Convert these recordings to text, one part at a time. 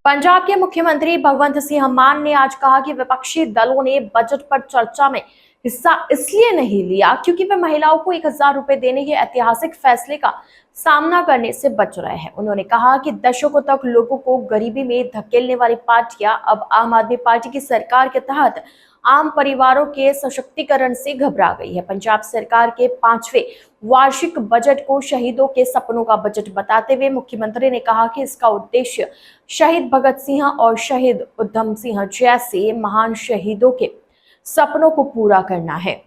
पंजाब के मुख्यमंत्री भगवंत सिंह मान ने आज कहा कि विपक्षी दलों ने बजट पर चर्चा में हिस्सा इसलिए नहीं लिया क्योंकि वे महिलाओं को 1,000 रुपए देने के ऐतिहासिक फैसले का सामना करने से बच रहे हैं। उन्होंने कहा कि दशकों तक लोगों को गरीबी में धकेलने वाली पार्टियां अब आम आदमी पार्टी की सरकार के तहत आम परिवारों के सशक्तिकरण से घबरा गई है। पंजाब सरकार के 5वें वार्षिक बजट को शहीदों के सपनों का बजट बताते हुए मुख्यमंत्री ने कहा कि इसका उद्देश्य शहीद भगत सिंह और शहीद उधम सिंह जैसे महान शहीदों के सपनों को पूरा करना है।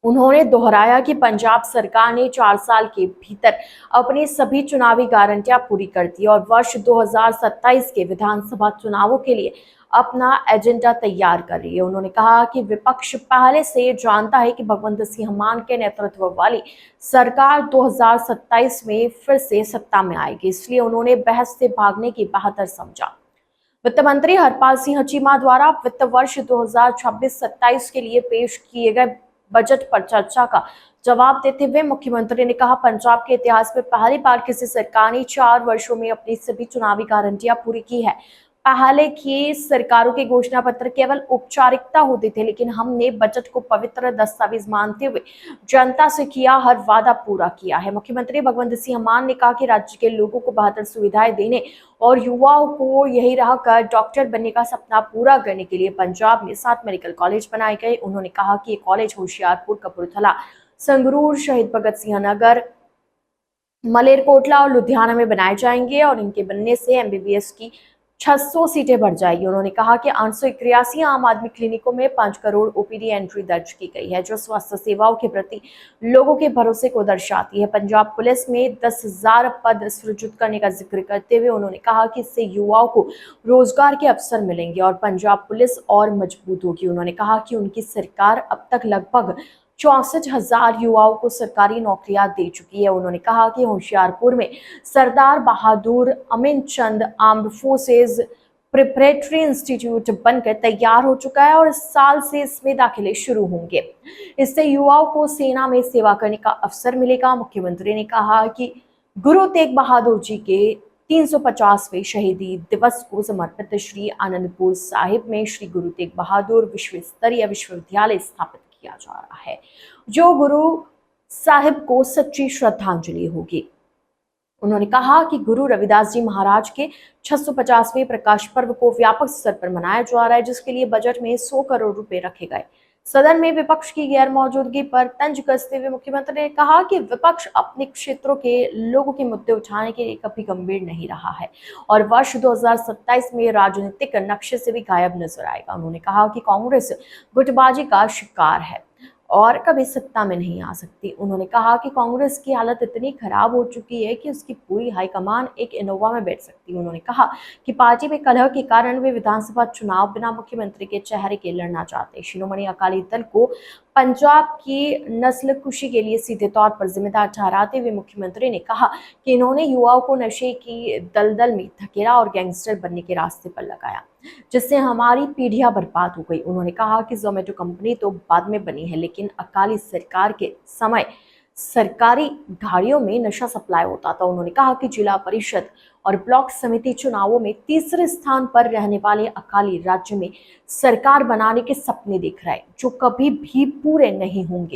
उन्होंने दोहराया कि पंजाब सरकार ने 4 साल के भीतर अपनी सभी चुनावी गारंटियां पूरी कर दी और वर्ष 2027 के विधानसभा चुनावों के लिए अपना एजेंडा तैयार कर रही है। उन्होंने कहा कि विपक्ष पहले से जानता है कि भगवंत सिंह मान के नेतृत्व वाली सरकार 2027 में फिर से सत्ता में आएगी, इसलिए उन्होंने बहस से भागने की बेहतर समझा। वित्त मंत्री हरपाल सिंह चीमा द्वारा वित्त वर्ष 2026-27 के लिए पेश किए गए बजट पर चर्चा का जवाब देते हुए मुख्यमंत्री ने कहा, पंजाब के इतिहास में पहली बार किसी सरकार ने 4 वर्षों में अपनी सभी चुनावी गारंटियां पूरी की है। पहले की सरकारों के घोषणा पत्र केवल औपचारिकता होते थे, लेकिन हमने बजट को पवित्र दस्तावेज मानते हुए जनता से किया हर वादा पूरा किया है। मुख्यमंत्री भगवंत सिंह मान ने कहा कि राज्य के लोगों को बेहतर सुविधाएं देने और युवाओं को यही रह कर डॉक्टर बनने का सपना पूरा करने के लिए पंजाब में 7 मेडिकल कॉलेज बनाए गए। उन्होंने कहा कि ये कॉलेज होशियारपुर, कपूरथला, संगरूर, शहीद भगत सिंह नगर, मलेरकोटला और लुधियाना में बनाए जाएंगे और इनके बनने से एमबीबीएस की 600 सीटें बढ़ जाएगी। उन्होंने कहा कि 881 आम आदमी क्लिनिकों में 5 करोड़ ओपीडी एंट्री दर्ज की गई है, जो स्वास्थ्य सेवाओं के प्रति लोगों के भरोसे को दर्शाती है। पंजाब पुलिस में 10,000 पद सृजित करने का जिक्र करते हुए उन्होंने कहा कि इससे युवाओं को रोजगार के अवसर मिलेंगे और पंजाब पुलिस और मजबूत होगी। उन्होंने कहा कि उनकी सरकार अब तक लगभग 64,000 युवाओं को सरकारी नौकरियां दे चुकी है। उन्होंने कहा कि होशियारपुर में सरदार बहादुर अमीन चंद आर्म्ड फोर्सेज प्रिपरेटरी इंस्टीट्यूट बनकर तैयार हो चुका है और इस साल से इसमें दाखिले शुरू होंगे। इससे युवाओं को सेना में सेवा करने का अवसर मिलेगा। मुख्यमंत्री ने कहा कि गुरु तेग बहादुर जी के 350वें शहीदी दिवस को समर्पित श्री आनंदपुर साहिब में श्री गुरु तेग बहादुर विश्व स्तरीय विश्वविद्यालय स्थापित किया जा रहा है, जो गुरु साहिब को सच्ची श्रद्धांजलि होगी। उन्होंने कहा कि गुरु रविदास जी महाराज के 650वें प्रकाश पर्व को व्यापक स्तर पर मनाया जा रहा है, जिसके लिए बजट में 100 करोड़ रुपए रखे गए। सदन में विपक्ष की गैर मौजूदगी पर तंज कसते हुए मुख्यमंत्री ने कहा कि विपक्ष अपने क्षेत्रों के लोगों के मुद्दे उठाने के लिए कभी गंभीर नहीं रहा है और वर्ष 2027 में राजनीतिक नक्शे से भी गायब नजर आएगा। उन्होंने कहा कि कांग्रेस गुटबाजी का शिकार है और कभी सत्ता में नहीं आ सकती। उन्होंने कहा कि कांग्रेस की हालत इतनी खराब हो चुकी है कि उसकी पूरी हाईकमान एक इनोवा में बैठ सकती है। उन्होंने कहा कि पार्टी में कलह के कारण वे विधानसभा चुनाव बिना मुख्यमंत्री के चेहरे के लड़ना चाहते हैं। शिरोमणि अकाली दल को पंजाब की नस्लकुशी के लिए सीधे तौर पर जिम्मेदार ठहराते हुए मुख्यमंत्री ने कहा कि इन्होंने युवाओं को नशे की दलदल में धकेला और गैंगस्टर बनने के रास्ते पर लगाया, जिससे हमारी पीढ़ियां बर्बाद हो गई। उन्होंने कहा कि जोमेटो कंपनी तो बाद में बनी है, लेकिन अकाली सरकार के समय सरकारी गाड़ियों में नशा सप्लाई होता था। उन्होंने कहा कि जिला परिषद और ब्लॉक समिति चुनावों में तीसरे स्थान पर रहने वाले अकाली राज्य में सरकार बनाने के सपने देख रहे हैं, जो कभी भी पूरे नहीं होंगे।